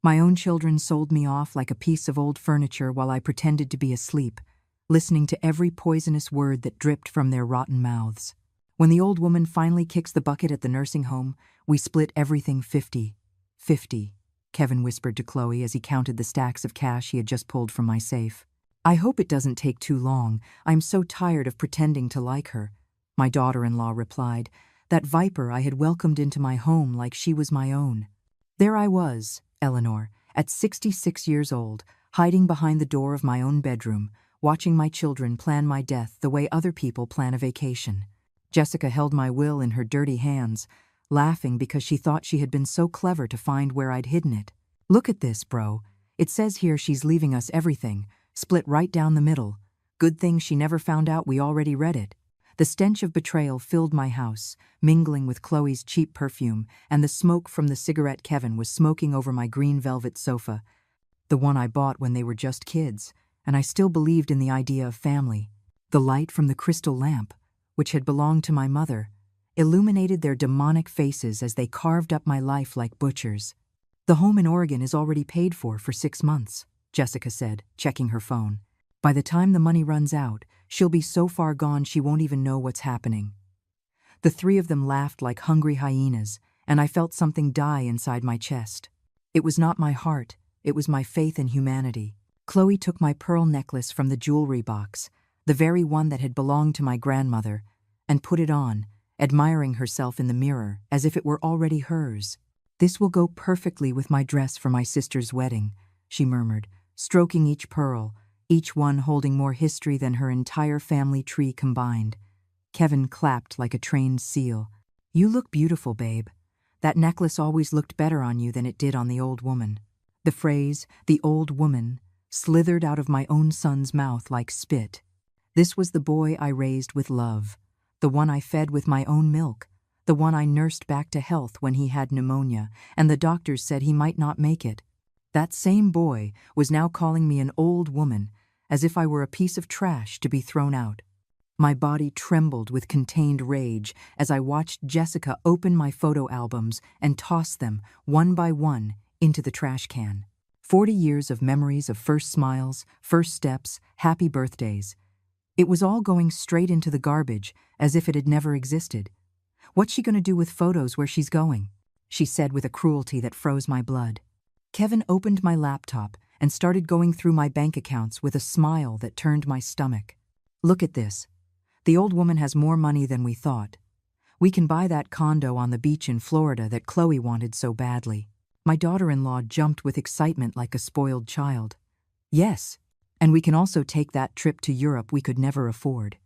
My own children sold me off like a piece of old furniture while I pretended to be asleep, listening to every poisonous word that dripped from their rotten mouths. When the old woman finally kicks the bucket at the nursing home, we split everything 50-50, Kevin whispered to Chloe as he counted the stacks of cash he had just pulled from my safe. I hope it doesn't take too long. I'm so tired of pretending to like her, my daughter-in-law replied, that viper I had welcomed into my home like she was my own. There I was, Eleanor, at 66 years old, hiding behind the door of my own bedroom, watching my children plan my death the way other people plan a vacation. Jessica held my will in her dirty hands, laughing because she thought she had been so clever to find where I'd hidden it. Look at this, bro. It says here she's leaving us everything, split right down the middle. Good thing she never found out we already read it. The stench of betrayal filled my house, mingling with Chloe's cheap perfume, and the smoke from the cigarette Kevin was smoking over my green velvet sofa, the one I bought when they were just kids, and I still believed in the idea of family. The light from the crystal lamp, which had belonged to my mother, illuminated their demonic faces as they carved up my life like butchers. The home in Oregon is already paid for 6 months, Jessica said, checking her phone. By the time the money runs out, she'll be so far gone she won't even know what's happening. The three of them laughed like hungry hyenas, and I felt something die inside my chest. It was not my heart, it was my faith in humanity. Chloe took my pearl necklace from the jewelry box, the very one that had belonged to my grandmother, and put it on, admiring herself in the mirror as if it were already hers. This will go perfectly with my dress for my sister's wedding, she murmured, stroking each pearl, each one holding more history than her entire family tree combined. Kevin clapped like a trained seal. You look beautiful, babe. That necklace always looked better on you than it did on the old woman. The phrase, the old woman, slithered out of my own son's mouth like spit. This was the boy I raised with love, the one I fed with my own milk, the one I nursed back to health when he had pneumonia, and the doctors said he might not make it. That same boy was now calling me an old woman, as if I were a piece of trash to be thrown out. My body trembled with contained rage as I watched Jessica open my photo albums and toss them, one by one, into the trash can. 40 years of memories of first smiles, first steps, happy birthdays. It was all going straight into the garbage, as if it had never existed. What's she going to do with photos where she's going? She said with a cruelty that froze my blood. Kevin opened my laptop and started going through my bank accounts with a smile that turned my stomach. Look at this. The old woman has more money than we thought. We can buy that condo on the beach in Florida that Chloe wanted so badly. My daughter-in-law jumped with excitement like a spoiled child. Yes, and we can also take that trip to Europe we could never afford.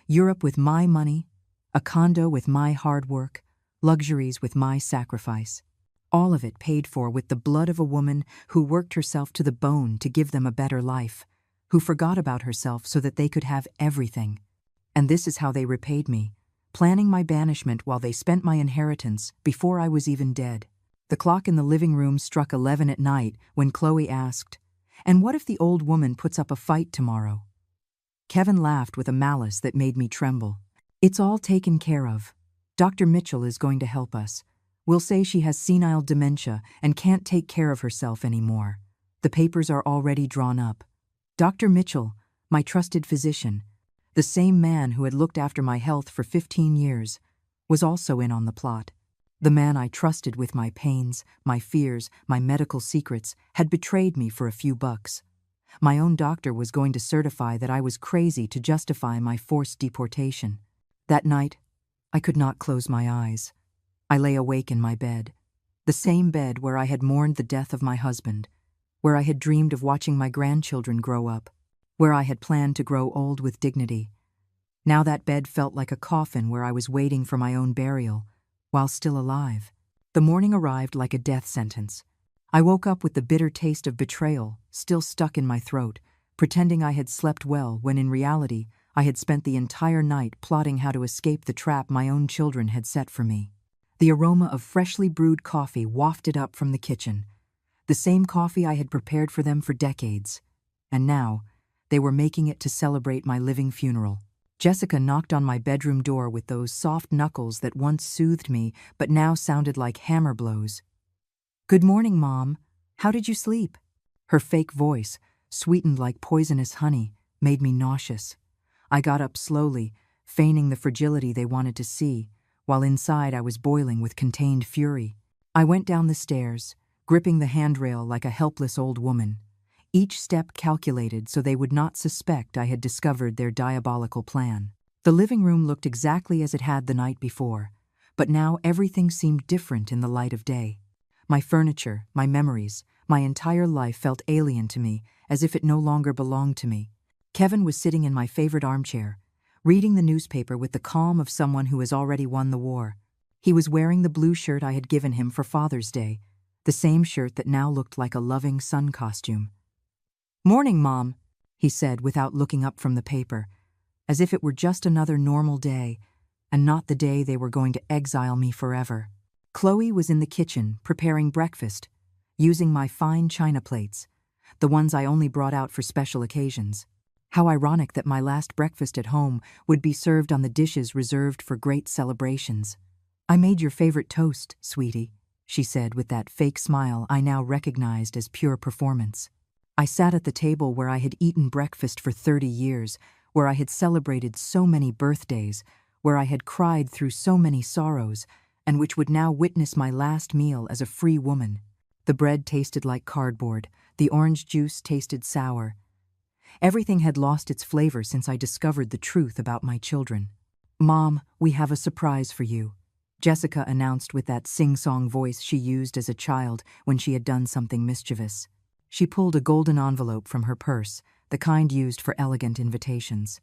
Europe with my money, a condo with my hard work, luxuries with my sacrifice. All of it paid for with the blood of a woman who worked herself to the bone to give them a better life, who forgot about herself so that they could have everything. And this is how they repaid me, planning my banishment while they spent my inheritance before I was even dead. The clock in the living room struck 11 at night when Chloe asked, "And what if the old woman puts up a fight tomorrow?" Kevin laughed with a malice that made me tremble. It's all taken care of. Dr. Mitchell is going to help us. We'll say she has senile dementia and can't take care of herself anymore. The papers are already drawn up. Dr. Mitchell, my trusted physician, the same man who had looked after my health for 15 years, was also in on the plot. The man I trusted with my pains, my fears, my medical secrets, had betrayed me for a few bucks. My own doctor was going to certify that I was crazy to justify my forced deportation. That night, I could not close my eyes. I lay awake in my bed, the same bed where I had mourned the death of my husband, where I had dreamed of watching my grandchildren grow up, where I had planned to grow old with dignity. Now that bed felt like a coffin where I was waiting for my own burial, while still alive. The morning arrived like a death sentence. I woke up with the bitter taste of betrayal still stuck in my throat, pretending I had slept well when in reality I had spent the entire night plotting how to escape the trap my own children had set for me. The aroma of freshly brewed coffee wafted up from the kitchen, the same coffee I had prepared for them for decades, and now they were making it to celebrate my living funeral. Jessica knocked on my bedroom door with those soft knuckles that once soothed me but now sounded like hammer blows. "Good morning, Mom," How did you sleep? Her fake voice, sweetened like poisonous honey, made me nauseous. I got up slowly, feigning the fragility they wanted to see, while inside I was boiling with contained fury. I went down the stairs, gripping the handrail like a helpless old woman, each step calculated so they would not suspect I had discovered their diabolical plan. The living room looked exactly as it had the night before, but now everything seemed different in the light of day. My furniture, my memories, my entire life felt alien to me, as if it no longer belonged to me. Kevin was sitting in my favorite armchair, reading the newspaper with the calm of someone who has already won the war. He was wearing the blue shirt I had given him for Father's Day, the same shirt that now looked like a loving son costume. "Morning, Mom," he said without looking up from the paper, as if it were just another normal day, and not the day they were going to exile me forever. Chloe was in the kitchen, preparing breakfast, using my fine china plates, the ones I only brought out for special occasions. How ironic that my last breakfast at home would be served on the dishes reserved for great celebrations. "I made your favorite toast, sweetie," she said with that fake smile I now recognized as pure performance. I sat at the table where I had eaten breakfast for 30 years, where I had celebrated so many birthdays, where I had cried through so many sorrows, and which would now witness my last meal as a free woman. The bread tasted like cardboard, the orange juice tasted sour. Everything had lost its flavor since I discovered the truth about my children. "Mom, we have a surprise for you," Jessica announced with that sing-song voice she used as a child when she had done something mischievous. She pulled a golden envelope from her purse, the kind used for elegant invitations.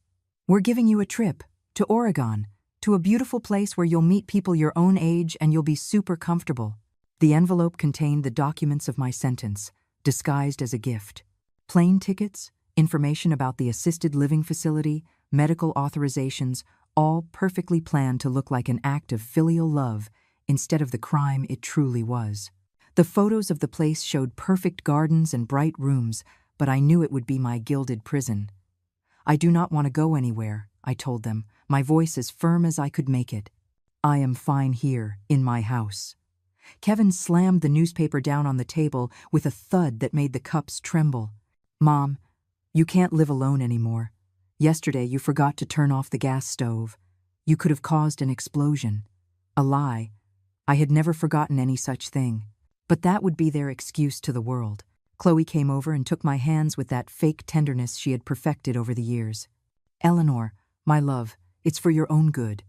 "We're giving you a trip to Oregon, to a beautiful place where you'll meet people your own age and you'll be super comfortable." The envelope contained the documents of my sentence, disguised as a gift. Plane tickets, information about the assisted living facility, medical authorizations, all perfectly planned to look like an act of filial love instead of the crime it truly was. The photos of the place showed perfect gardens and bright rooms, but I knew it would be my gilded prison. "I do not want to go anywhere," I told them, my voice as firm as I could make it. "I am fine here, in my house." Kevin slammed the newspaper down on the table with a thud that made the cups tremble. "Mom, you can't live alone anymore. Yesterday you forgot to turn off the gas stove. You could have caused an explosion." A lie. I had never forgotten any such thing. But that would be their excuse to the world. Chloe came over and took my hands with that fake tenderness she had perfected over the years. "Eleanor, my love, it's for your own good.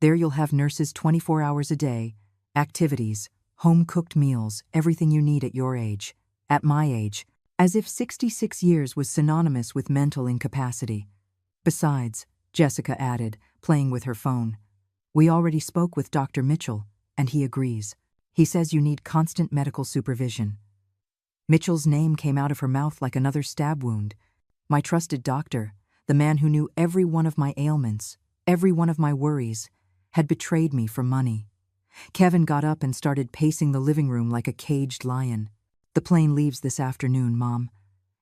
There you'll have nurses 24 hours a day, activities, home-cooked meals, everything you need at your age, at my age," as if 66 years was synonymous with mental incapacity. "Besides," Jessica added, playing with her phone, "we already spoke with Dr. Mitchell, and he agrees. He says you need constant medical supervision." Mitchell's name came out of her mouth like another stab wound. My trusted doctor, the man who knew every one of my ailments, every one of my worries, had betrayed me for money. Kevin got up and started pacing the living room like a caged lion. "The plane leaves this afternoon, Mom.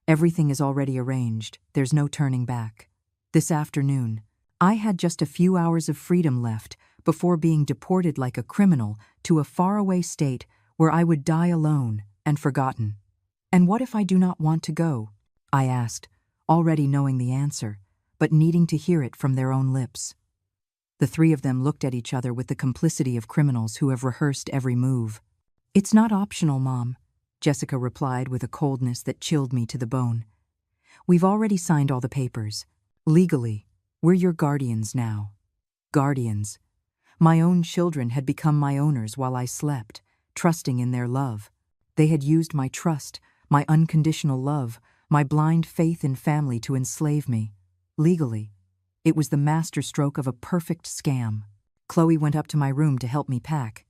Everything is already arranged. There's no turning back." This afternoon. I had just a few hours of freedom left before being deported like a criminal to a faraway state where I would die alone and forgotten. "And what if I do not want to go?" I asked, already knowing the answer, but needing to hear it from their own lips. The three of them looked at each other with the complicity of criminals who have rehearsed every move. "It's not optional, Mom," Jessica replied with a coldness that chilled me to the bone. "We've already signed all the papers. Legally, we're your guardians now." Guardians. My own children had become my owners while I slept, trusting in their love. They had used my trust, my unconditional love, my blind faith in family to enslave me. Legally. It was the masterstroke of a perfect scam. Chloe went up to my room to help me pack.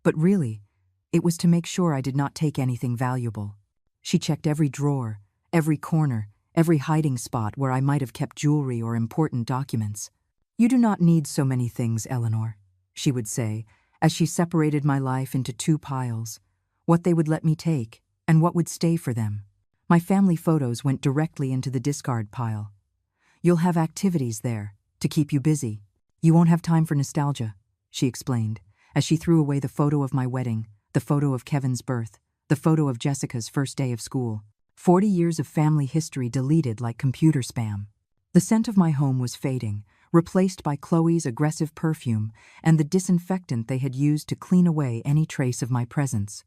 But really, it was to make sure I did not take anything valuable. She checked every drawer, every corner, every hiding spot where I might have kept jewelry or important documents. "You do not need so many things, Eleanor," she would say, as she separated my life into two piles, what they would let me take and what would stay for them. My family photos went directly into the discard pile. "You'll have activities there, to keep you busy. You won't have time for nostalgia," she explained, as she threw away the photo of my wedding, the photo of Kevin's birth, The photo of Jessica's first day of school. 40 years of family history deleted like computer spam. The scent of my home was fading, replaced by Chloe's aggressive perfume and the disinfectant they had used to clean away any trace of my presence.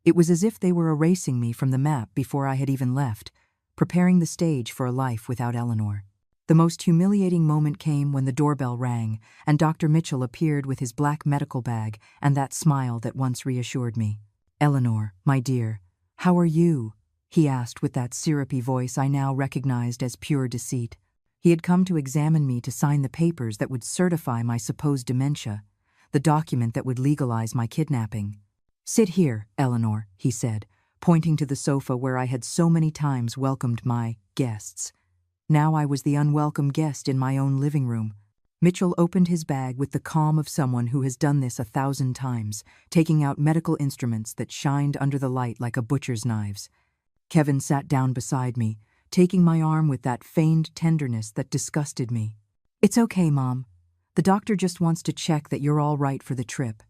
It was as if they were erasing me from the map before I had even left, preparing the stage for a life without Eleanor. The most humiliating moment came when the doorbell rang and Dr. Mitchell appeared with his black medical bag and that smile that once reassured me. "Eleanor, my dear, how are you?" he asked with that syrupy voice I now recognized as pure deceit. He had come to examine me to sign the papers that would certify my supposed dementia, the document that would legalize my kidnapping. "Sit here, Eleanor," he said, pointing to the sofa where I had so many times welcomed my guests. Now I was the unwelcome guest in my own living room. Mitchell opened his bag with the calm of someone who has done this 1,000 times, taking out medical instruments that shined under the light like a butcher's knives. Kevin sat down beside me, taking my arm with that feigned tenderness that disgusted me. "It's okay, Mom. The doctor just wants to check that you're all right for the trip."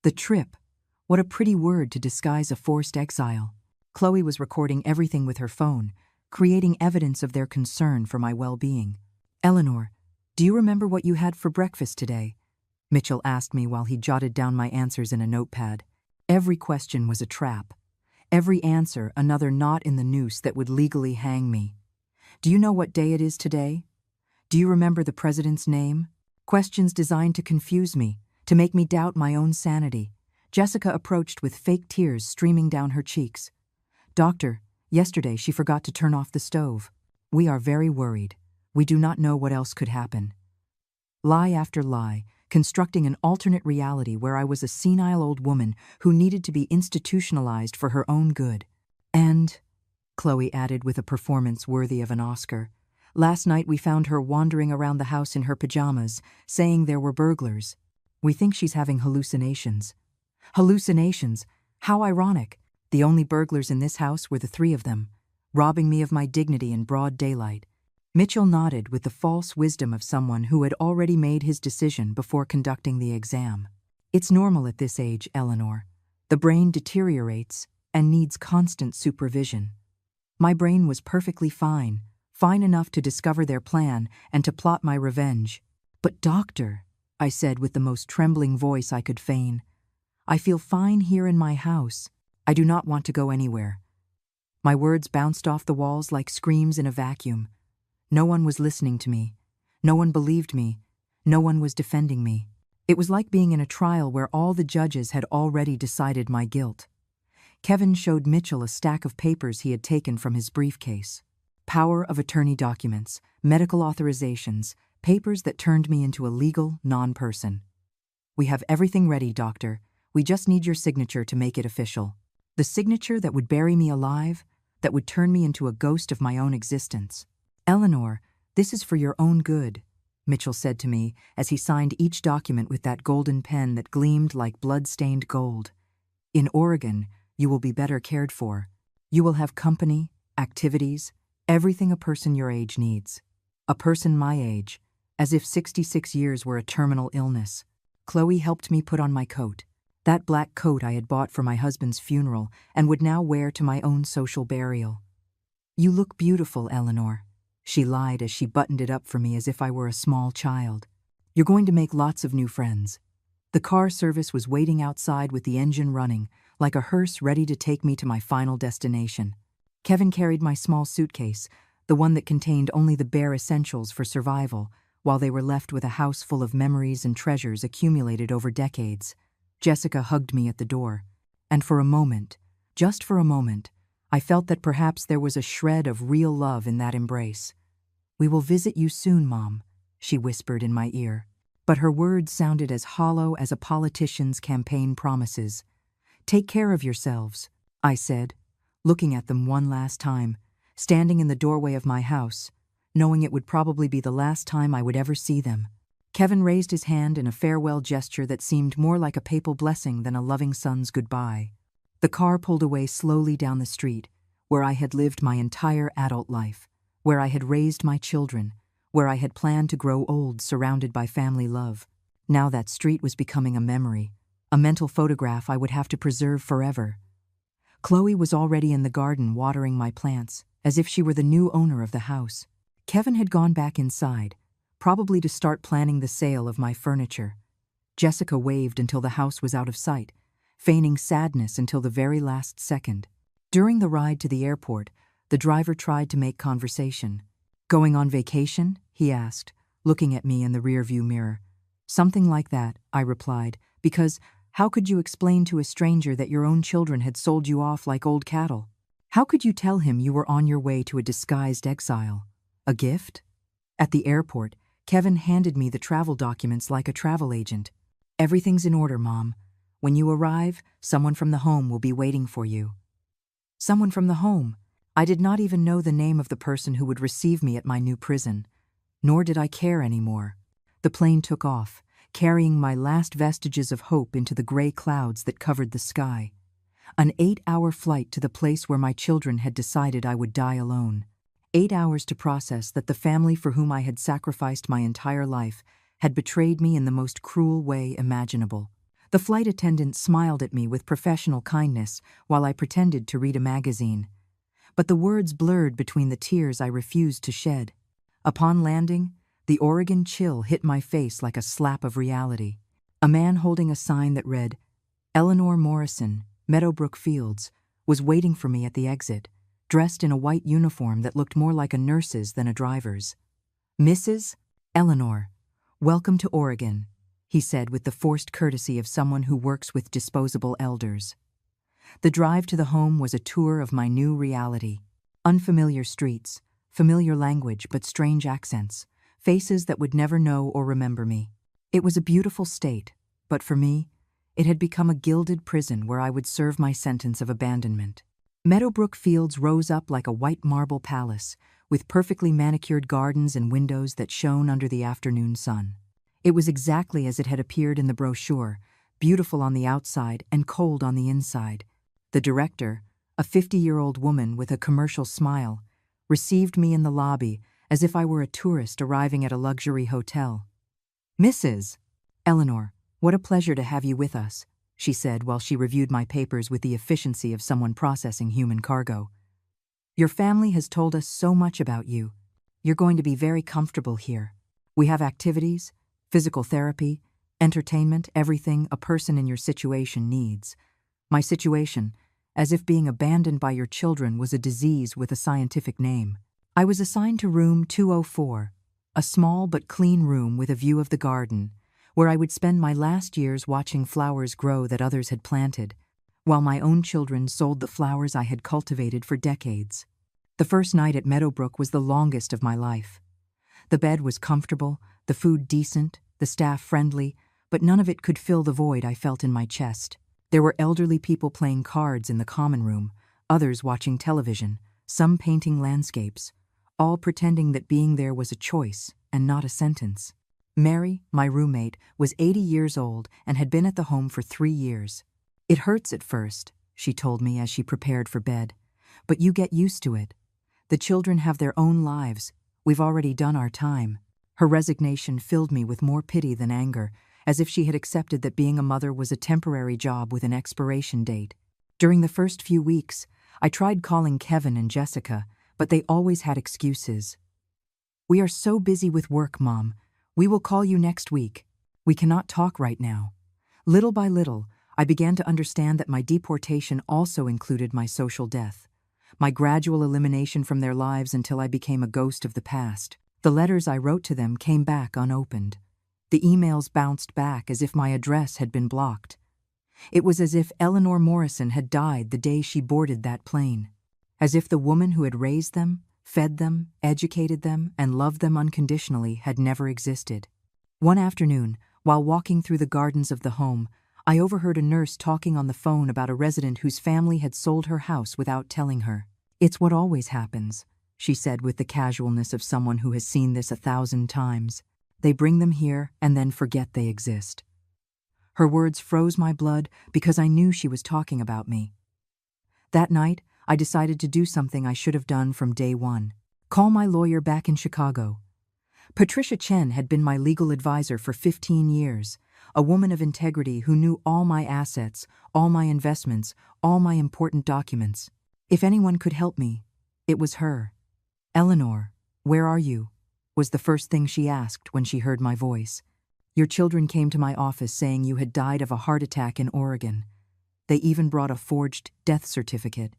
The trip. What a pretty word to disguise a forced exile. Chloe was recording everything with her phone, creating evidence of their concern for my well-being. "Eleanor, do you remember what you had for breakfast today?" Mitchell asked me while he jotted down my answers in a notepad. Every question was a trap. Every answer another knot in the noose that would legally hang me. "Do you know what day it is today? Do you remember the president's name?" Questions designed to confuse me, to make me doubt my own sanity. Jessica approached with fake tears streaming down her cheeks. "Doctor, yesterday she forgot to turn off the stove. We are very worried. We do not know what else could happen." Lie after lie, constructing an alternate reality where I was a senile old woman who needed to be institutionalized for her own good. "And," Chloe added with a performance worthy of an Oscar, "last night we found her wandering around the house in her pajamas, saying there were burglars. We think she's having hallucinations." Hallucinations? How ironic. The only burglars in this house were the 3 of them, robbing me of my dignity in broad daylight. Mitchell nodded with the false wisdom of someone who had already made his decision before conducting the exam. "It's normal at this age, Eleanor. The brain deteriorates and needs constant supervision." My brain was perfectly fine, fine enough to discover their plan and to plot my revenge. "But doctor," I said with the most trembling voice I could feign, "I feel fine here in my house. I do not want to go anywhere." My words bounced off the walls like screams in a vacuum. No one was listening to me. No one believed me. No one was defending me. It was like being in a trial where all the judges had already decided my guilt. Kevin showed Mitchell a stack of papers he had taken from his briefcase. Power of attorney documents, medical authorizations, papers that turned me into a legal non-person. "We have everything ready, doctor. We just need your signature to make it official." The signature that would bury me alive, that would turn me into a ghost of my own existence. "Eleanor, this is for your own good," Mitchell said to me as he signed each document with that golden pen that gleamed like blood-stained gold. "In Oregon, you will be better cared for. You will have company, activities, everything a person your age needs. A person my age, as if 66 years were a terminal illness." Chloe helped me put on my coat. That black coat I had bought for my husband's funeral and would now wear to my own social burial. "You look beautiful, Eleanor," she lied as she buttoned it up for me as if I were a small child. "You're going to make lots of new friends." The car service was waiting outside with the engine running, like a hearse ready to take me to my final destination. Kevin carried my small suitcase, the one that contained only the bare essentials for survival, while they were left with a house full of memories and treasures accumulated over decades. Jessica hugged me at the door, and for a moment, just for a moment, I felt that perhaps there was a shred of real love in that embrace. "We will visit you soon, Mom," she whispered in my ear. But her words sounded as hollow as a politician's campaign promises. "Take care of yourselves," I said, looking at them one last time, standing in the doorway of my house, knowing it would probably be the last time I would ever see them. Kevin raised his hand in a farewell gesture that seemed more like a papal blessing than a loving son's goodbye. The car pulled away slowly down the street, where I had lived my entire adult life, where I had raised my children, where I had planned to grow old surrounded by family love. Now that street was becoming a memory, a mental photograph I would have to preserve forever. Chloe was already in the garden watering my plants, as if she were the new owner of the house. Kevin had gone back inside, probably to start planning the sale of my furniture. Jessica waved until the house was out of sight, feigning sadness until the very last second. During the ride to the airport, the driver tried to make conversation. "Going on vacation?" he asked, looking at me in the rearview mirror. "Something like that," I replied, because how could you explain to a stranger that your own children had sold you off like old cattle? How could you tell him you were on your way to a disguised exile? A gift? At the airport, Kevin handed me the travel documents like a travel agent. "Everything's in order, Mom. When you arrive, someone from the home will be waiting for you." Someone from the home? I did not even know the name of the person who would receive me at my new prison. Nor did I care anymore. The plane took off, carrying my last vestiges of hope into the gray clouds that covered the sky. An 8-hour flight to the place where my children had decided I would die alone. 8 hours to process that the family for whom I had sacrificed my entire life had betrayed me in the most cruel way imaginable. The flight attendant smiled at me with professional kindness while I pretended to read a magazine. But the words blurred between the tears I refused to shed. Upon landing, the Oregon chill hit my face like a slap of reality. A man holding a sign that read, "Eleanor Morrison, Meadowbrook Fields," was waiting for me at the exit, dressed in a white uniform that looked more like a nurse's than a driver's. "Mrs. Eleanor, welcome to Oregon," he said with the forced courtesy of someone who works with disposable elders. The drive to the home was a tour of my new reality. Unfamiliar streets, familiar language but strange accents, faces that would never know or remember me. It was a beautiful state, but for me, it had become a gilded prison where I would serve my sentence of abandonment. Meadowbrook Fields rose up like a white marble palace, with perfectly manicured gardens and windows that shone under the afternoon sun. It was exactly as it had appeared in the brochure, beautiful on the outside and cold on the inside. The director, a 50-year-old woman with a commercial smile, received me in the lobby as if I were a tourist arriving at a luxury hotel. "Mrs. Eleanor, what a pleasure to have you with us," she said while she reviewed my papers with the efficiency of someone processing human cargo. "Your family has told us so much about you. You're going to be very comfortable here. We have activities, physical therapy, entertainment, everything a person in your situation needs." My situation, as if being abandoned by your children was a disease with a scientific name. I was assigned to room 204, a small but clean room with a view of the garden, where I would spend my last years watching flowers grow that others had planted, while my own children sold the flowers I had cultivated for decades. The first night at Meadowbrook was the longest of my life. The bed was comfortable, the food decent, the staff friendly, but none of it could fill the void I felt in my chest. There were elderly people playing cards in the common room, others watching television, some painting landscapes, all pretending that being there was a choice and not a sentence. Mary, my roommate, was 80 years old and had been at the home for 3 years. "It hurts at first," she told me as she prepared for bed, "but you get used to it. The children have their own lives. We've already done our time." Her resignation filled me with more pity than anger, as if she had accepted that being a mother was a temporary job with an expiration date. During the first few weeks, I tried calling Kevin and Jessica, but they always had excuses. "We are so busy with work, Mom. We will call you next week. We cannot talk right now." Little by little, I began to understand that my deportation also included my social death, my gradual elimination from their lives until I became a ghost of the past. The letters I wrote to them came back unopened. The emails bounced back as if my address had been blocked. It was as if Eleanor Morrison had died the day she boarded that plane. As if the woman who had raised them, fed them, educated them, and loved them unconditionally had never existed. One afternoon, while walking through the gardens of the home, I overheard a nurse talking on the phone about a resident whose family had sold her house without telling her. "It's what always happens," she said with the casualness of someone who has seen this 1,000 times. "They bring them here and then forget they exist." Her words froze my blood because I knew she was talking about me. That night, I decided to do something I should have done from day one. Call my lawyer back in Chicago. Patricia Chen had been my legal advisor for 15 years, a woman of integrity who knew all my assets, all my investments, all my important documents. If anyone could help me, it was her. "Eleanor, where are you?" was the first thing she asked when she heard my voice. "Your children came to my office saying you had died of a heart attack in Oregon. They even brought a forged death certificate."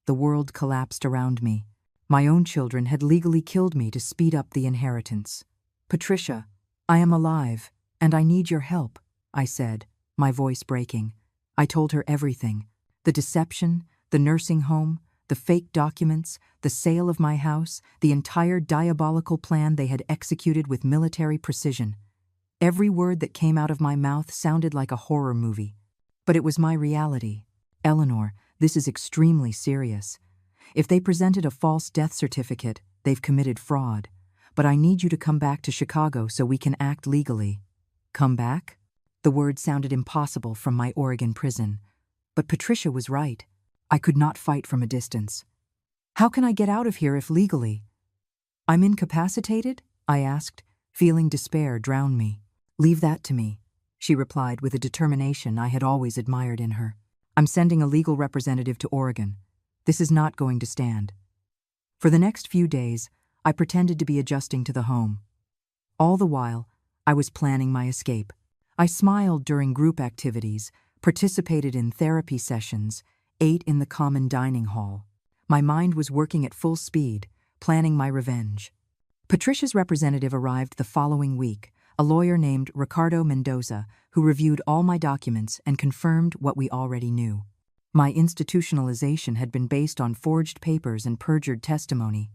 The world collapsed around me. My own children had legally killed me to speed up the inheritance. "Patricia, I am alive, and I need your help," I said, my voice breaking. I told her everything: the deception, the nursing home, the fake documents, the sale of my house, the entire diabolical plan they had executed with military precision. Every word that came out of my mouth sounded like a horror movie. But it was my reality. "Eleanor, this is extremely serious. If they presented a false death certificate, they've committed fraud. But I need you to come back to Chicago so we can act legally." "Come back?" The word sounded impossible from my Oregon prison. But Patricia was right. I could not fight from a distance. "How can I get out of here if legally?" "I'm incapacitated?" I asked, feeling despair drown me. "Leave that to me," she replied with a determination I had always admired in her. "I'm sending a legal representative to Oregon. This is not going to stand." For the next few days, I pretended to be adjusting to the home. All the while, I was planning my escape. I smiled during group activities, participated in therapy sessions, ate in the common dining hall. My mind was working at full speed, planning my revenge. Patricia's representative arrived the following week, a lawyer named Ricardo Mendoza, who reviewed all my documents and confirmed what we already knew. My institutionalization had been based on forged papers and perjured testimony.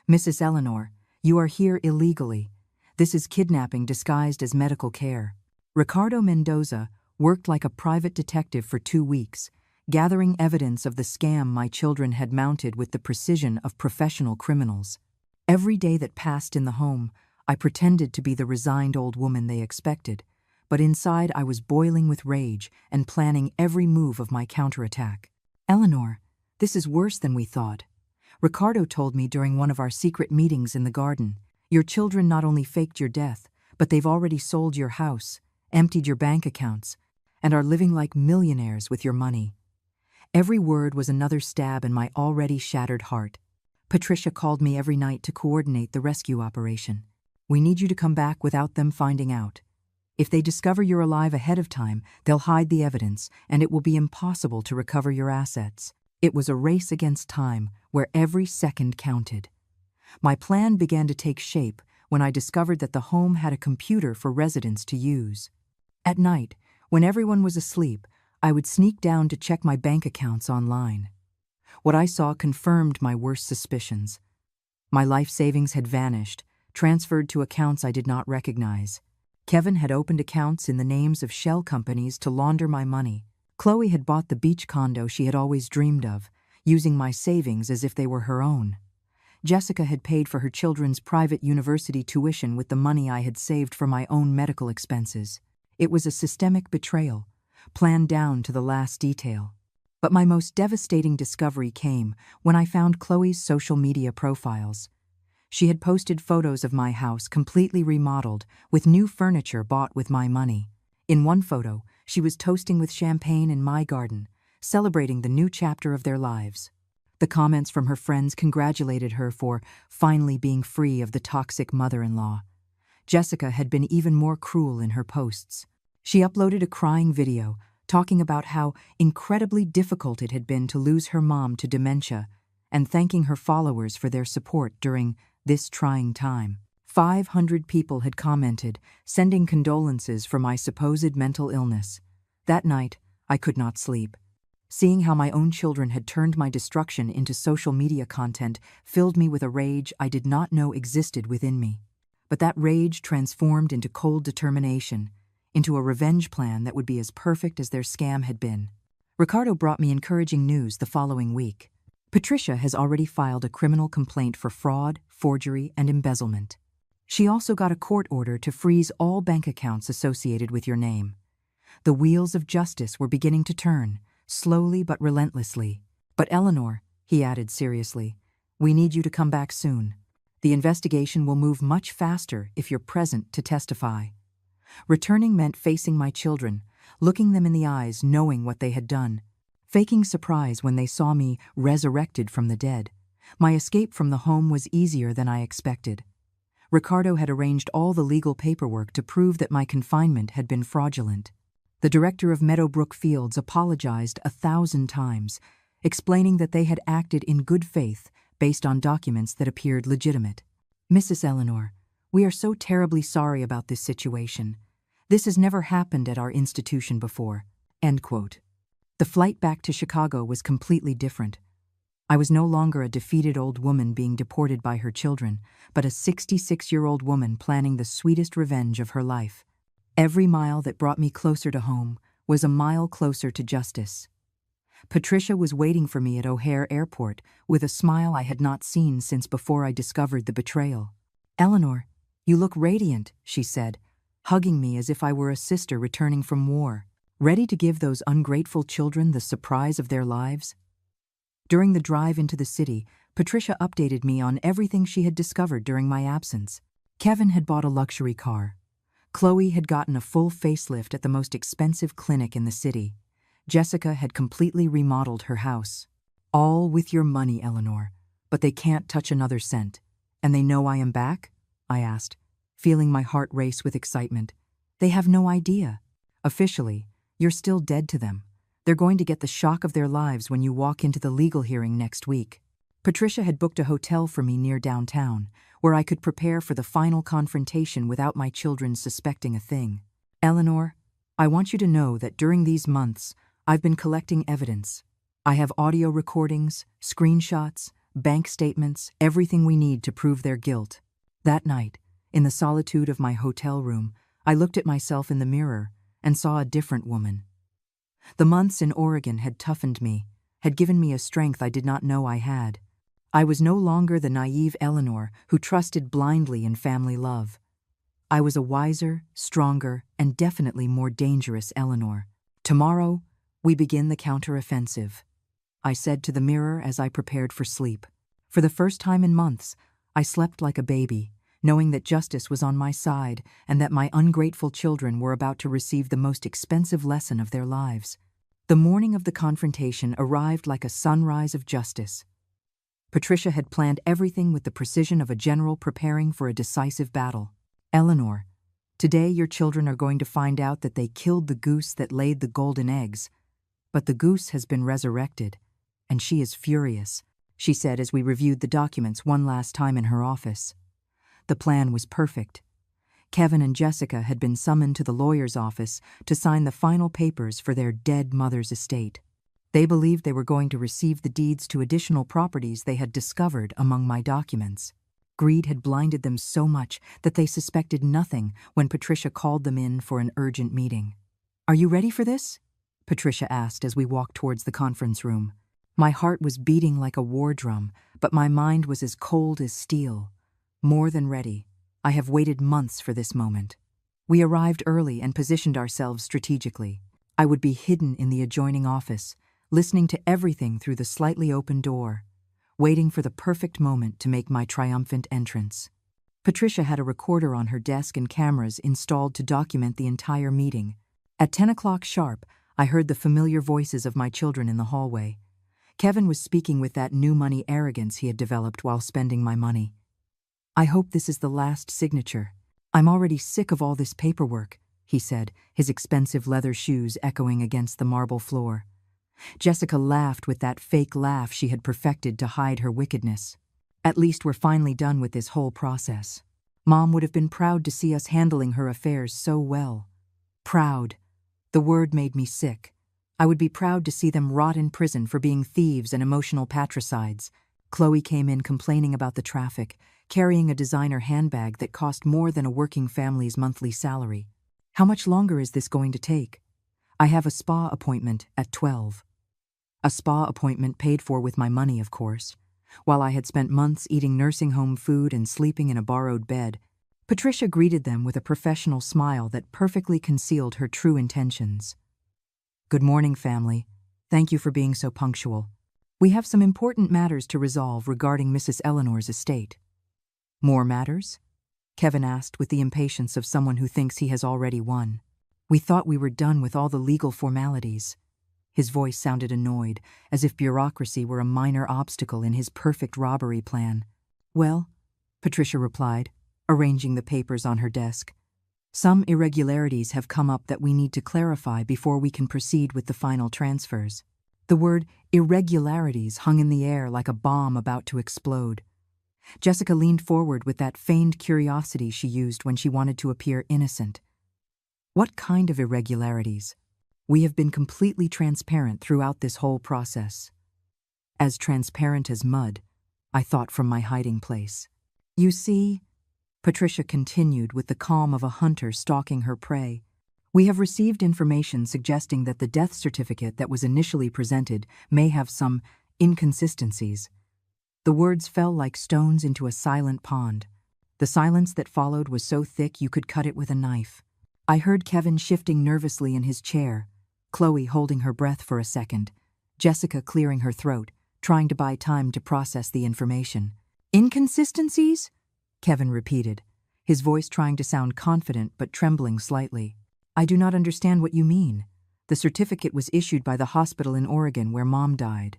"Mrs. Eleanor, you are here illegally. This is kidnapping disguised as medical care." Ricardo Mendoza worked like a private detective for 2 weeks, gathering evidence of the scam my children had mounted with the precision of professional criminals. Every day that passed in the home, I pretended to be the resigned old woman they expected, but inside I was boiling with rage and planning every move of my counterattack. "Eleanor, this is worse than we thought. Ricardo told me during one of our secret meetings in the garden. Your children not only faked your death, but they've already sold your house, emptied your bank accounts, and are living like millionaires with your money." Every word was another stab in my already shattered heart. Patricia called me every night to coordinate the rescue operation. "We need you to come back without them finding out. If they discover you're alive ahead of time, they'll hide the evidence, and it will be impossible to recover your assets." It was a race against time, where every second counted. My plan began to take shape when I discovered that the home had a computer for residents to use. At night, when everyone was asleep, I would sneak down to check my bank accounts online. What I saw confirmed my worst suspicions. My life savings had vanished, transferred to accounts I did not recognize. Kevin had opened accounts in the names of shell companies to launder my money. Chloe had bought the beach condo she had always dreamed of, using my savings as if they were her own. Jessica had paid for her children's private university tuition with the money I had saved for my own medical expenses. It was a systemic betrayal, planned down to the last detail. But my most devastating discovery came when I found Chloe's social media profiles. She had posted photos of my house completely remodeled, with new furniture bought with my money. In one photo, she was toasting with champagne in my garden, celebrating the new chapter of their lives. The comments from her friends congratulated her for finally being free of the toxic mother-in-law. Jessica had been even more cruel in her posts. She uploaded a crying video, talking about how incredibly difficult it had been to lose her mom to dementia, and thanking her followers for their support during this trying time. 500 people had commented, sending condolences for my supposed mental illness. That night, I could not sleep. Seeing how my own children had turned my destruction into social media content filled me with a rage I did not know existed within me. But that rage transformed into cold determination, into a revenge plan that would be as perfect as their scam had been. Ricardo brought me encouraging news the following week. "Patricia has already filed a criminal complaint for fraud, forgery, and embezzlement. She also got a court order to freeze all bank accounts associated with your name." The wheels of justice were beginning to turn, slowly but relentlessly. "But Eleanor," he added seriously, "we need you to come back soon. The investigation will move much faster if you're present to testify." Returning meant facing my children, looking them in the eyes, knowing what they had done. Faking surprise when they saw me resurrected from the dead. My escape from the home was easier than I expected. Ricardo had arranged all the legal paperwork to prove that my confinement had been fraudulent. The director of Meadowbrook Fields apologized 1,000 times, explaining that they had acted in good faith based on documents that appeared legitimate. "Mrs. Eleanor, we are so terribly sorry about this situation. This has never happened at our institution before." End quote. The flight back to Chicago was completely different. I was no longer a defeated old woman being deported by her children, but a 66-year-old woman planning the sweetest revenge of her life. Every mile that brought me closer to home was a mile closer to justice. Patricia was waiting for me at O'Hare Airport with a smile I had not seen since before I discovered the betrayal. "Eleanor, you look radiant," she said, hugging me as if I were a sister returning from war, ready to give those ungrateful children the surprise of their lives. During the drive into the city, Patricia updated me on everything she had discovered during my absence. Kevin had bought a luxury car. Chloe had gotten a full facelift at the most expensive clinic in the city. Jessica had completely remodeled her house. "All with your money, Eleanor, but they can't touch another cent. And they know I am back?" I asked, feeling my heart race with excitement. "They have no idea. Officially, you're still dead to them. They're going to get the shock of their lives when you walk into the legal hearing next week." Patricia had booked a hotel for me near downtown, where I could prepare for the final confrontation without my children suspecting a thing. "Eleanor, I want you to know that during these months, I've been collecting evidence. I have audio recordings, screenshots, bank statements, everything we need to prove their guilt." That night, in the solitude of my hotel room, I looked at myself in the mirror and saw a different woman. The months in Oregon had toughened me, had given me a strength I did not know I had. I was no longer the naive Eleanor who trusted blindly in family love. I was a wiser, stronger, and definitely more dangerous Eleanor. "Tomorrow, we begin the counteroffensive," I said to the mirror as I prepared for sleep. For the first time in months, I slept like a baby, knowing that justice was on my side and that my ungrateful children were about to receive the most expensive lesson of their lives. The morning of the confrontation arrived like a sunrise of justice. Patricia had planned everything with the precision of a general preparing for a decisive battle. "Eleanor, today your children are going to find out that they killed the goose that laid the golden eggs. But the goose has been resurrected, and she is furious," she said as we reviewed the documents one last time in her office. The plan was perfect. Kevin and Jessica had been summoned to the lawyer's office to sign the final papers for their dead mother's estate. They believed they were going to receive the deeds to additional properties they had discovered among my documents. Greed had blinded them so much that they suspected nothing when Patricia called them in for an urgent meeting. "Are you ready for this?" Patricia asked as we walked towards the conference room. My heart was beating like a war drum, but my mind was as cold as steel. "More than ready. I have waited months for this moment." We arrived early and positioned ourselves strategically. I would be hidden in the adjoining office, listening to everything through the slightly open door, waiting for the perfect moment to make my triumphant entrance. Patricia had a recorder on her desk and cameras installed to document the entire meeting. At 10 o'clock sharp, I heard the familiar voices of my children in the hallway. Kevin was speaking with that new money arrogance he had developed while spending my money. "I hope this is the last signature. I'm already sick of all this paperwork," he said, his expensive leather shoes echoing against the marble floor. Jessica laughed with that fake laugh she had perfected to hide her wickedness. "At least we're finally done with this whole process. Mom would have been proud to see us handling her affairs so well." Proud. The word made me sick. I would be proud to see them rot in prison for being thieves and emotional patricides. Chloe came in complaining about the traffic, carrying a designer handbag that cost more than a working family's monthly salary. "How much longer is this going to take?" "I have a spa appointment at 12. A spa appointment paid for with my money, of course. While I had spent months eating nursing home food and sleeping in a borrowed bed, Patricia greeted them with a professional smile that perfectly concealed her true intentions. "Good morning, family. Thank you for being so punctual. We have some important matters to resolve regarding Mrs. Eleanor's estate." "More matters?" Kevin asked with the impatience of someone who thinks he has already won. We thought we were done with all the legal formalities. His voice sounded annoyed, as if bureaucracy were a minor obstacle in his perfect robbery plan. Well, Patricia replied, arranging the papers on her desk. Some irregularities have come up that we need to clarify before we can proceed with the final transfers. The word irregularities hung in the air like a bomb about to explode. Jessica leaned forward with that feigned curiosity she used when she wanted to appear innocent. What kind of irregularities? We have been completely transparent throughout this whole process. As transparent as mud, I thought from my hiding place. You see, Patricia continued with the calm of a hunter stalking her prey, we have received information suggesting that the death certificate that was initially presented may have some inconsistencies. The words fell like stones into a silent pond. The silence that followed was so thick you could cut it with a knife. I heard Kevin shifting nervously in his chair, Chloe holding her breath for a second, Jessica clearing her throat, trying to buy time to process the information. Inconsistencies? Kevin repeated, his voice trying to sound confident but trembling slightly. I do not understand what you mean. The certificate was issued by the hospital in Oregon where Mom died.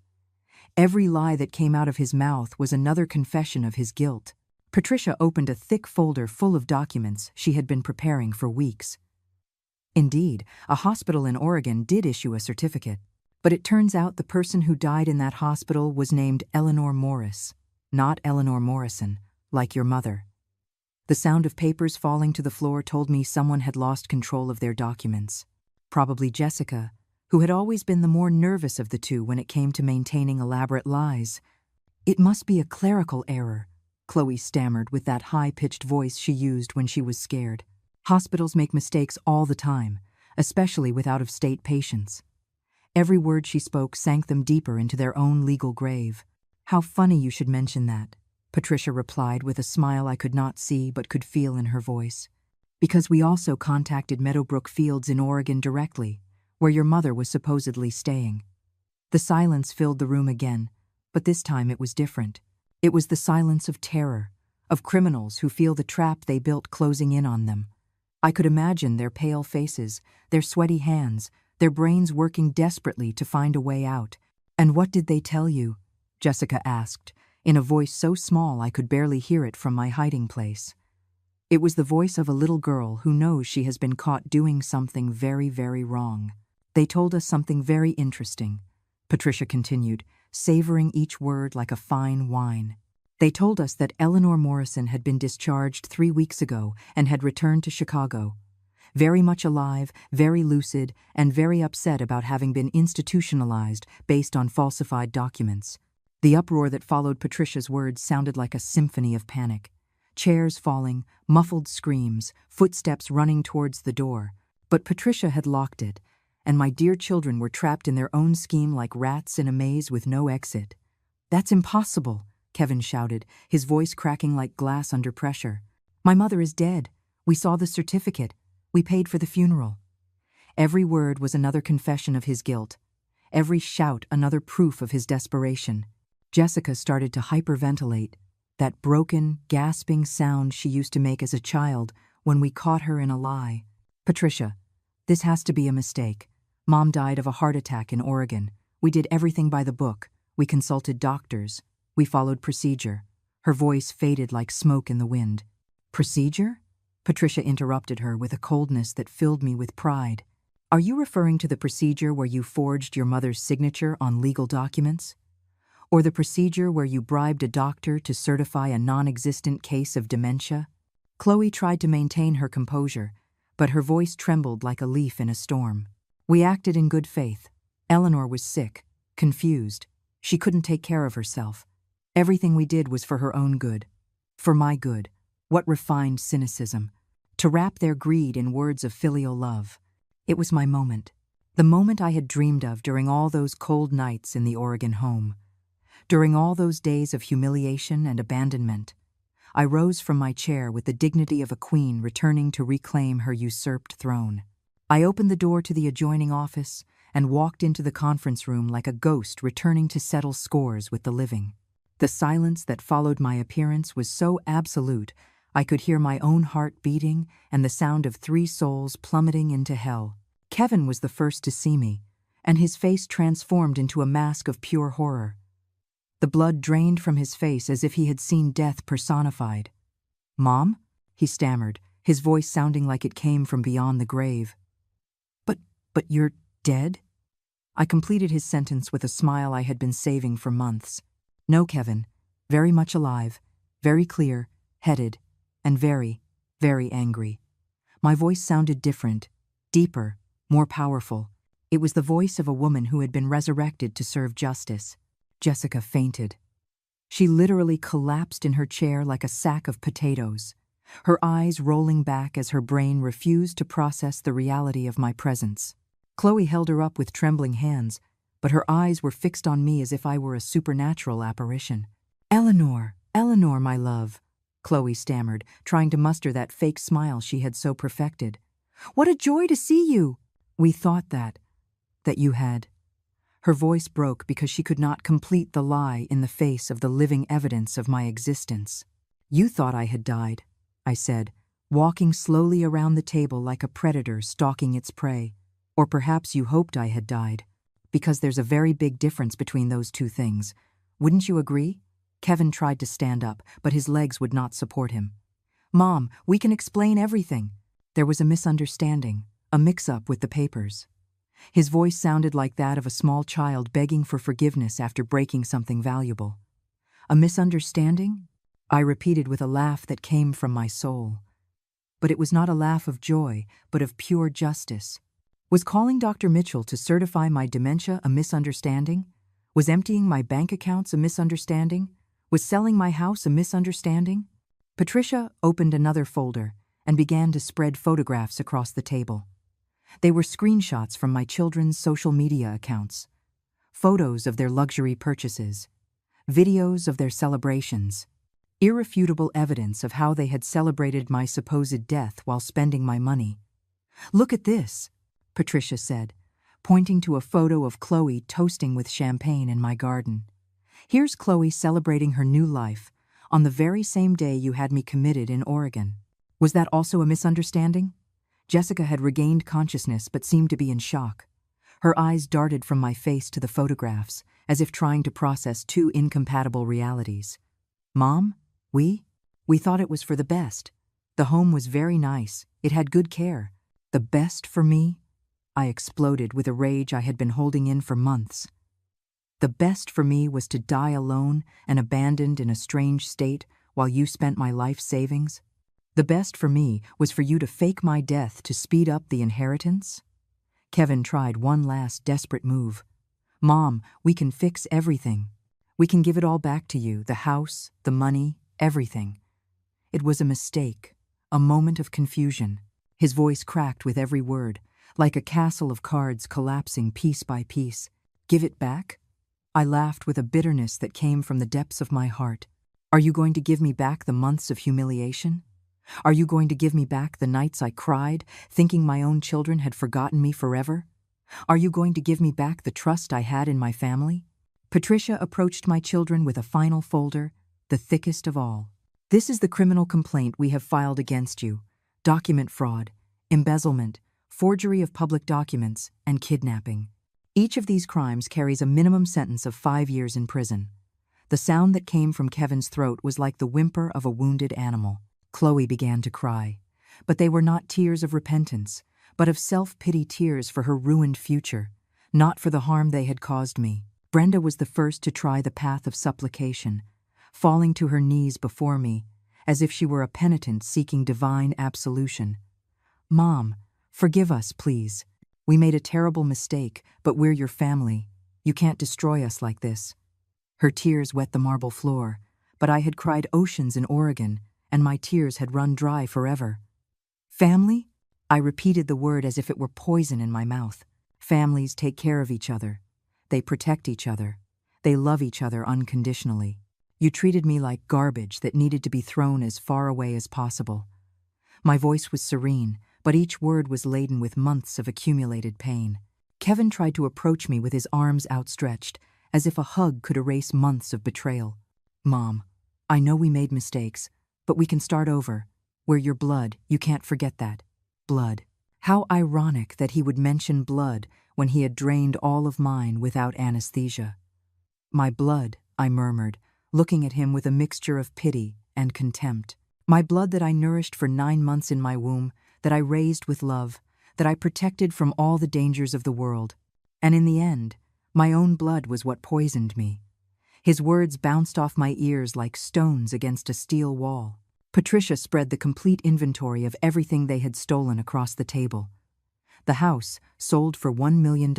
Every lie that came out of his mouth was another confession of his guilt. Patricia opened a thick folder full of documents she had been preparing for weeks. Indeed, a hospital in Oregon did issue a certificate, but it turns out the person who died in that hospital was named Eleanor Morris, not Eleanor Morrison, like your mother. The sound of papers falling to the floor told me someone had lost control of their documents. Probably Jessica, who had always been the more nervous of the two when it came to maintaining elaborate lies. It must be a clerical error, Chloe stammered with that high-pitched voice she used when she was scared. Hospitals make mistakes all the time, especially with out-of-state patients. Every word she spoke sank them deeper into their own legal grave. How funny you should mention that, Patricia replied with a smile I could not see but could feel in her voice. Because we also contacted Meadowbrook Fields in Oregon directly, where your mother was supposedly staying. The silence filled the room again, but this time it was different. It was the silence of terror, of criminals who feel the trap they built closing in on them. I could imagine their pale faces, their sweaty hands, their brains working desperately to find a way out. And what did they tell you? Jessica asked, in a voice so small I could barely hear it from my hiding place. It was the voice of a little girl who knows she has been caught doing something very, very wrong. They told us something very interesting, Patricia continued, savoring each word like a fine wine. They told us that Eleanor Morrison had been discharged 3 weeks ago and had returned to Chicago. Very much alive, very lucid, and very upset about having been institutionalized based on falsified documents. The uproar that followed Patricia's words sounded like a symphony of panic. Chairs falling, muffled screams, footsteps running towards the door. But Patricia had locked it, and my dear children were trapped in their own scheme like rats in a maze with no exit. That's impossible, Kevin shouted, his voice cracking like glass under pressure. My mother is dead. We saw the certificate. We paid for the funeral. Every word was another confession of his guilt. Every shout another proof of his desperation. Jessica started to hyperventilate, that broken, gasping sound she used to make as a child when we caught her in a lie. Patricia, this has to be a mistake. Mom died of a heart attack in Oregon. We did everything by the book. We consulted doctors. We followed procedure. Her voice faded like smoke in the wind. Procedure? Patricia interrupted her with a coldness that filled me with pride. Are you referring to the procedure where you forged your mother's signature on legal documents? Or the procedure where you bribed a doctor to certify a non-existent case of dementia? Chloe tried to maintain her composure, but her voice trembled like a leaf in a storm. We acted in good faith. Eleanor was sick, confused. She couldn't take care of herself. Everything we did was for her own good. For my good. What refined cynicism. To wrap their greed in words of filial love. It was my moment. The moment I had dreamed of during all those cold nights in the Oregon home. During all those days of humiliation and abandonment. I rose from my chair with the dignity of a queen returning to reclaim her usurped throne. I opened the door to the adjoining office and walked into the conference room like a ghost returning to settle scores with the living. The silence that followed my appearance was so absolute, I could hear my own heart beating and the sound of 3 souls plummeting into hell. Kevin was the first to see me, and his face transformed into a mask of pure horror. The blood drained from his face as if he had seen death personified. "Mom?" he stammered, his voice sounding like it came from beyond the grave. But you're dead?" I completed his sentence with a smile I had been saving for months. "No, Kevin. Very much alive, very clear, headed, and very, very angry." My voice sounded different, deeper, more powerful. It was the voice of a woman who had been resurrected to serve justice. Jessica fainted. She literally collapsed in her chair like a sack of potatoes, her eyes rolling back as her brain refused to process the reality of my presence. Chloe held her up with trembling hands, but her eyes were fixed on me as if I were a supernatural apparition. Eleanor, my love," Chloe stammered, trying to muster that fake smile she had so perfected. "What a joy to see you!" "We thought that you had." Her voice broke because she could not complete the lie in the face of the living evidence of my existence. "You thought I had died," I said, walking slowly around the table like a predator stalking its prey. "Or perhaps you hoped I had died, because there's a very big difference between those two things. Wouldn't you agree?" Kevin tried to stand up, but his legs would not support him. "Mom, we can explain everything. There was a misunderstanding, a mix-up with the papers." His voice sounded like that of a small child begging for forgiveness after breaking something valuable. "A misunderstanding?" I repeated with a laugh that came from my soul. But it was not a laugh of joy, but of pure justice. Was calling Dr. Mitchell to certify my dementia a misunderstanding? Was emptying my bank accounts a misunderstanding? Was selling my house a misunderstanding? Patricia opened another folder and began to spread photographs across the table. They were screenshots from my children's social media accounts, photos of their luxury purchases, videos of their celebrations, irrefutable evidence of how they had celebrated my supposed death while spending my money. "Look at this," Patricia said, pointing to a photo of Chloe toasting with champagne in my garden. "Here's Chloe celebrating her new life on the very same day you had me committed in Oregon." Was that also a misunderstanding? Jessica had regained consciousness but seemed to be in shock. Her eyes darted from my face to the photographs, as if trying to process 2 incompatible realities. "Mom, we thought it was for the best. The home was very nice. It had good care. The best for me?" I exploded with a rage I had been holding in for months. "The best for me was to die alone and abandoned in a strange state while you spent my life savings? The best for me was for you to fake my death to speed up the inheritance?" Kevin tried one last desperate move. "Mom, we can fix everything. We can give it all back to you, the house, the money, everything." It was a mistake, a moment of confusion. His voice cracked with every word, like a castle of cards collapsing piece by piece. "Give it back?" I laughed with a bitterness that came from the depths of my heart. "Are you going to give me back the months of humiliation? Are you going to give me back the nights I cried, thinking my own children had forgotten me forever? Are you going to give me back the trust I had in my family?" Patricia approached my children with a final folder, the thickest of all. "This is the criminal complaint we have filed against you: document fraud, embezzlement, forgery of public documents, and kidnapping. Each of these crimes carries a minimum sentence of 5 years in prison." The sound that came from Kevin's throat was like the whimper of a wounded animal. Chloe began to cry, but they were not tears of repentance, but of self-pity, tears for her ruined future, not for the harm they had caused me. Brenda was the first to try the path of supplication, falling to her knees before me, as if she were a penitent seeking divine absolution. "Mom, forgive us, please. We made a terrible mistake, but we're your family. You can't destroy us like this." Her tears wet the marble floor, but I had cried oceans in Oregon, and my tears had run dry forever. "Family?" I repeated the word as if it were poison in my mouth. "Families take care of each other. They protect each other. They love each other unconditionally. You treated me like garbage that needed to be thrown as far away as possible." My voice was serene, but each word was laden with months of accumulated pain. Kevin tried to approach me with his arms outstretched, as if a hug could erase months of betrayal. "Mom, I know we made mistakes, But we can start over. We're your blood, you can't forget that. Blood. How ironic that he would mention blood when he had drained all of mine without anesthesia. My blood, I murmured, looking at him with a mixture of pity and contempt. My blood that I nourished for 9 months in my womb, that I raised with love, that I protected from all the dangers of the world. And in the end, my own blood was what poisoned me. His words bounced off my ears like stones against a steel wall. Patricia spread the complete inventory of everything they had stolen across the table. The house sold for $1 million.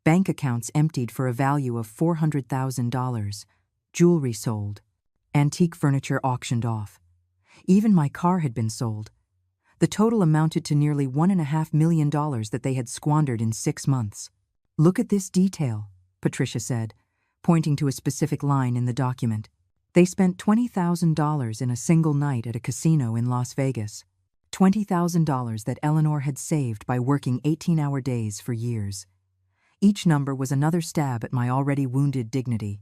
Bank accounts emptied for a value of $400,000. Jewelry sold. Antique furniture auctioned off. Even my car had been sold. The total amounted to nearly $1.5 million that they had squandered in 6 months. Look at this detail, Patricia said, pointing to a specific line in the document. They spent $20,000 in a single night at a casino in Las Vegas. $20,000 that Eleanor had saved by working 18-hour days for years. Each number was another stab at my already wounded dignity.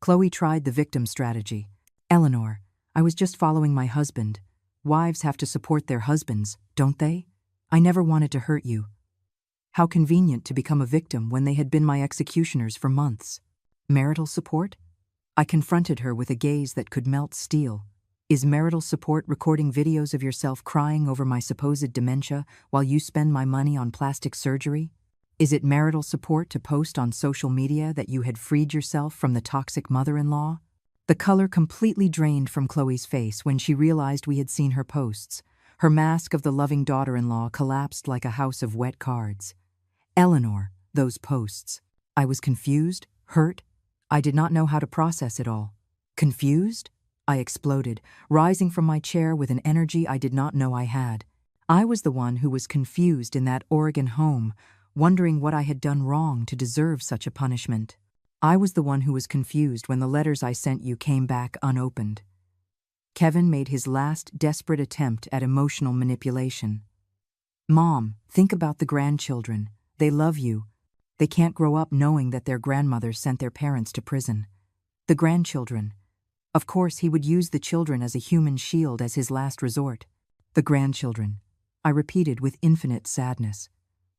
Chloe tried the victim strategy. Eleanor, I was just following my husband. Wives have to support their husbands, don't they? I never wanted to hurt you. How convenient to become a victim when they had been my executioners for months. Marital support? I confronted her with a gaze that could melt steel. Is marital support recording videos of yourself crying over my supposed dementia while you spend my money on plastic surgery? Is it marital support to post on social media that you had freed yourself from the toxic mother-in-law? The color completely drained from Chloe's face when she realized we had seen her posts. Her mask of the loving daughter-in-law collapsed like a house of wet cards. Eleanor, those posts. I was confused, hurt. I did not know how to process it all. Confused? I exploded, rising from my chair with an energy I did not know I had. I was the one who was confused in that Oregon home, wondering what I had done wrong to deserve such a punishment. I was the one who was confused when the letters I sent you came back unopened. Kevin made his last desperate attempt at emotional manipulation. Mom, think about the grandchildren. They love you. They can't grow up knowing that their grandmother sent their parents to prison. The grandchildren. Of course, he would use the children as a human shield as his last resort. The grandchildren. I repeated with infinite sadness.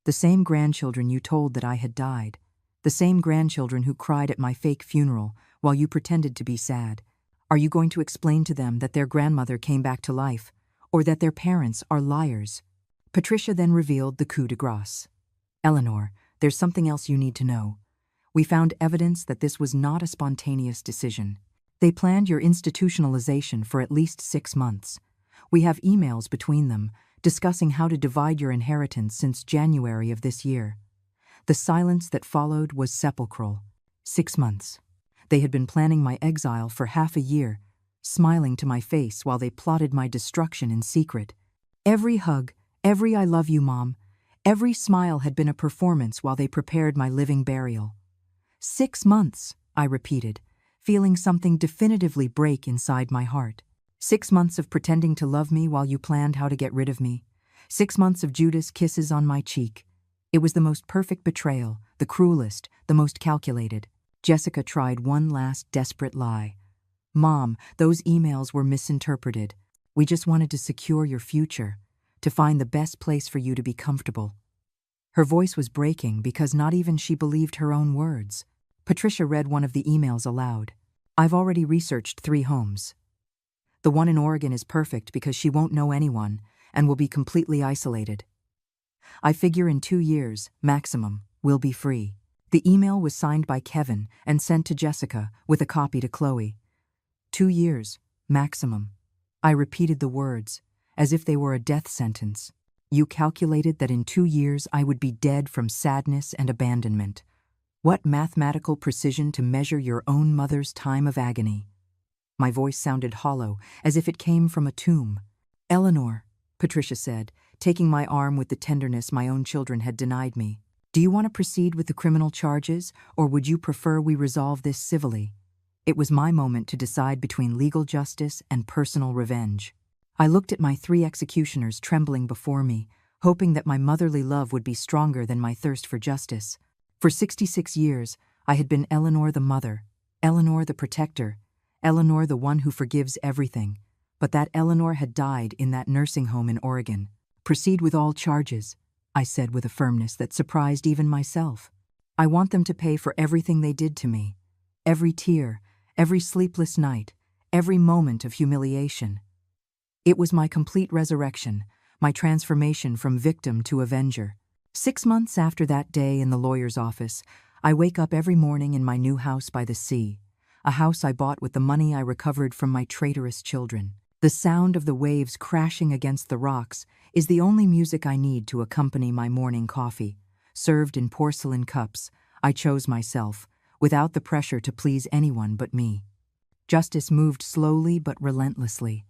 The same grandchildren you told that I had died. The same grandchildren who cried at my fake funeral while you pretended to be sad. Are you going to explain to them that their grandmother came back to life, or that their parents are liars? Patricia then revealed the coup de grace. Eleanor, there's something else you need to know. We found evidence that this was not a spontaneous decision. They planned your institutionalization for at least 6 months. We have emails between them, discussing how to divide your inheritance since January of this year. The silence that followed was sepulchral. 6 months. They had been planning my exile for half a year, smiling to my face while they plotted my destruction in secret. Every hug, every I love you, Mom, every smile had been a performance while they prepared my living burial. 6 months, I repeated, feeling something definitively break inside my heart. 6 months of pretending to love me while you planned how to get rid of me. 6 months of Judas kisses on my cheek. It was the most perfect betrayal, the cruelest, the most calculated. Jessica tried one last desperate lie. Mom, those emails were misinterpreted. We just wanted to secure your future, to find the best place for you to be comfortable. Her voice was breaking because not even she believed her own words. Patricia read one of the emails aloud. I've already researched 3 homes. The one in Oregon is perfect because she won't know anyone and will be completely isolated. I figure in 2 years, maximum, we'll be free. The email was signed by Kevin and sent to Jessica with a copy to Chloe. 2 years, maximum. I repeated the words, as if they were a death sentence. You calculated that in 2 years I would be dead from sadness and abandonment. What mathematical precision to measure your own mother's time of agony. My voice sounded hollow, as if it came from a tomb. Eleanor, Patricia said, taking my arm with the tenderness my own children had denied me. Do you want to proceed with the criminal charges, or would you prefer we resolve this civilly? It was my moment to decide between legal justice and personal revenge. I looked at my 3 executioners trembling before me, hoping that my motherly love would be stronger than my thirst for justice. For 66 years, I had been Eleanor the mother, Eleanor the protector, Eleanor the one who forgives everything. but that Eleanor had died in that nursing home in Oregon. Proceed with all charges, I said with a firmness that surprised even myself. I want them to pay for everything they did to me. Every tear, every sleepless night, every moment of humiliation. It was my complete resurrection, my transformation from victim to avenger. 6 months after that day in the lawyer's office, I wake up every morning in my new house by the sea, a house I bought with the money I recovered from my traitorous children. The sound of the waves crashing against the rocks is the only music I need to accompany my morning coffee, served in porcelain cups I chose myself, without the pressure to please anyone but me. Justice moved slowly but relentlessly.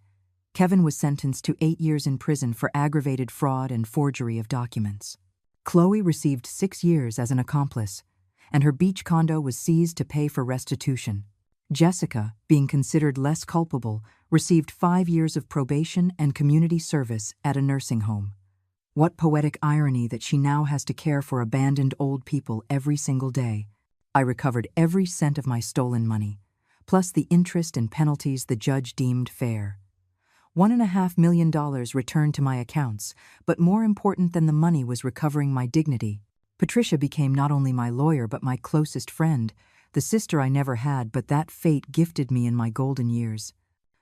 Kevin was sentenced to 8 years in prison for aggravated fraud and forgery of documents. Chloe received 6 years as an accomplice, and her beach condo was seized to pay for restitution. Jessica, being considered less culpable, received 5 years of probation and community service at a nursing home. What poetic irony that she now has to care for abandoned old people every single day. I recovered every cent of my stolen money, plus the interest and penalties the judge deemed fair. $1.5 million returned to my accounts, but more important than the money was recovering my dignity. Patricia became not only my lawyer but my closest friend, the sister I never had, but that fate gifted me in my golden years.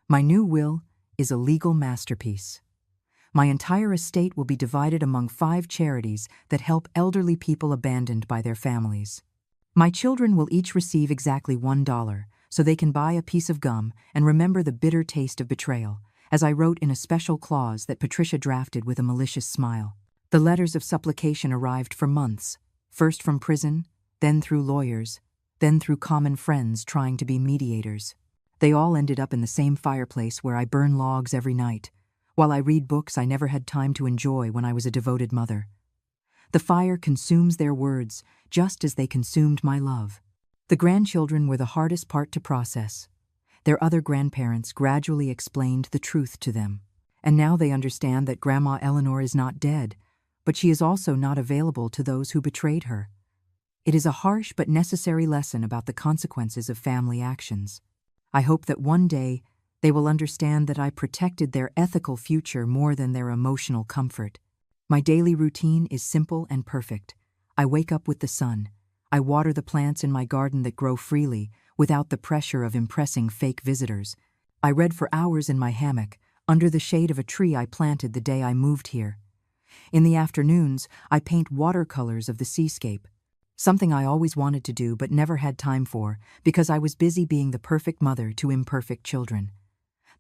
My new will is a legal masterpiece. My entire estate will be divided among 5 charities that help elderly people abandoned by their families. My children will each receive exactly $1, so they can buy a piece of gum and remember the bitter taste of betrayal, as I wrote in a special clause that Patricia drafted with a malicious smile. The letters of supplication arrived for months, first from prison, then through lawyers, then through common friends trying to be mediators. They all ended up in the same fireplace where I burn logs every night, while I read books I never had time to enjoy when I was a devoted mother. The fire consumes their words, just as they consumed my love. The grandchildren were the hardest part to process. Their other grandparents gradually explained the truth to them, and now they understand that Grandma Eleanor is not dead, but she is also not available to those who betrayed her. It is a harsh but necessary lesson about the consequences of family actions. I hope that one day they will understand that I protected their ethical future more than their emotional comfort. My daily routine is simple and perfect. I wake up with the sun. I water the plants in my garden that grow freely, without the pressure of impressing fake visitors. I read for hours in my hammock, under the shade of a tree I planted the day I moved here. In the afternoons, I paint watercolors of the seascape, something I always wanted to do but never had time for because I was busy being the perfect mother to imperfect children.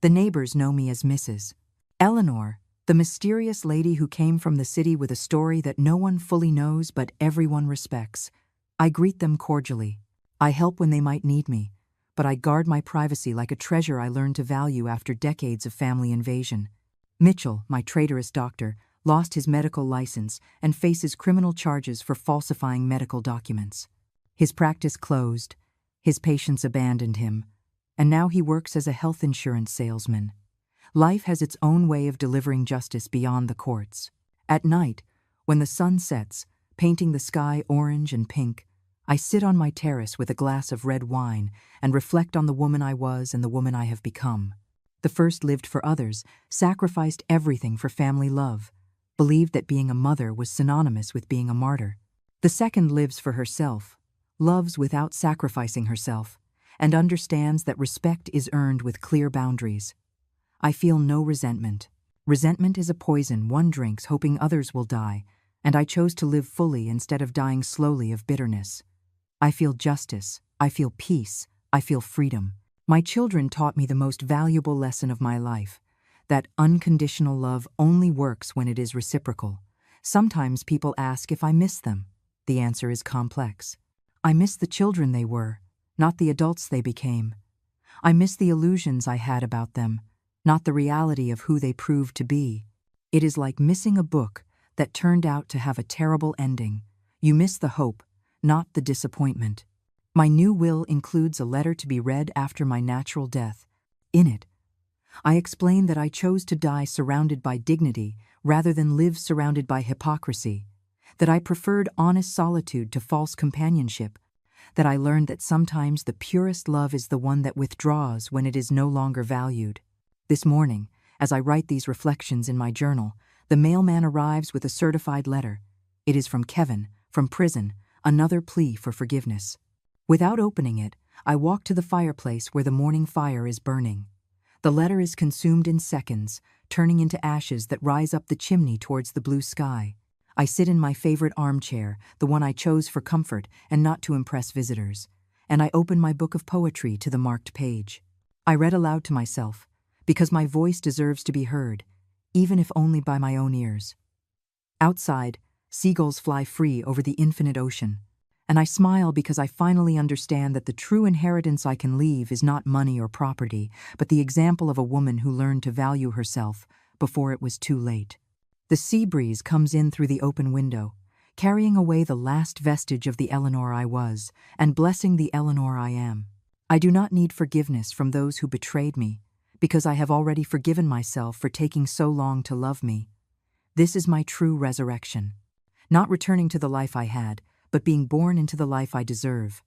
The neighbors know me as Mrs. Eleanor, the mysterious lady who came from the city with a story that no one fully knows but everyone respects. I greet them cordially. I help when they might need me, but I guard my privacy like a treasure I learned to value after decades of family invasion. Mitchell, my traitorous doctor, lost his medical license and faces criminal charges for falsifying medical documents. His practice closed, his patients abandoned him, and now he works as a health insurance salesman. Life has its own way of delivering justice beyond the courts. At night, when the sun sets, painting the sky orange and pink, I sit on my terrace with a glass of red wine and reflect on the woman I was and the woman I have become. The first lived for others, sacrificed everything for family love, believed that being a mother was synonymous with being a martyr. The second lives for herself, loves without sacrificing herself, and understands that respect is earned with clear boundaries. I feel no resentment. Resentment is a poison one drinks hoping others will die, and I chose to live fully instead of dying slowly of bitterness. I feel justice, I feel peace, I feel freedom. My children taught me the most valuable lesson of my life, that unconditional love only works when it is reciprocal. Sometimes people ask if I miss them. The answer is complex. I miss the children they were, not the adults they became. I miss the illusions I had about them, not the reality of who they proved to be. It is like missing a book that turned out to have a terrible ending. You miss the hope, not the disappointment. My new will includes a letter to be read after my natural death. In it, I explain that I chose to die surrounded by dignity rather than live surrounded by hypocrisy, that I preferred honest solitude to false companionship, that I learned that sometimes the purest love is the one that withdraws when it is no longer valued. This morning, as I write these reflections in my journal, the mailman arrives with a certified letter. It is from Kevin, from prison, another plea for forgiveness. Without opening it, I walk to the fireplace where the morning fire is burning. The letter is consumed in seconds, turning into ashes that rise up the chimney towards the blue sky. I sit in my favorite armchair, the one I chose for comfort and not to impress visitors, and I open my book of poetry to the marked page. I read aloud to myself, because my voice deserves to be heard, even if only by my own ears. Outside, seagulls fly free over the infinite ocean, and I smile because I finally understand that the true inheritance I can leave is not money or property, but the example of a woman who learned to value herself before it was too late. The sea breeze comes in through the open window, carrying away the last vestige of the Eleanor I was, and blessing the Eleanor I am. I do not need forgiveness from those who betrayed me, because I have already forgiven myself for taking so long to love me. This is my true resurrection. Not returning to the life I had, but being born into the life I deserve.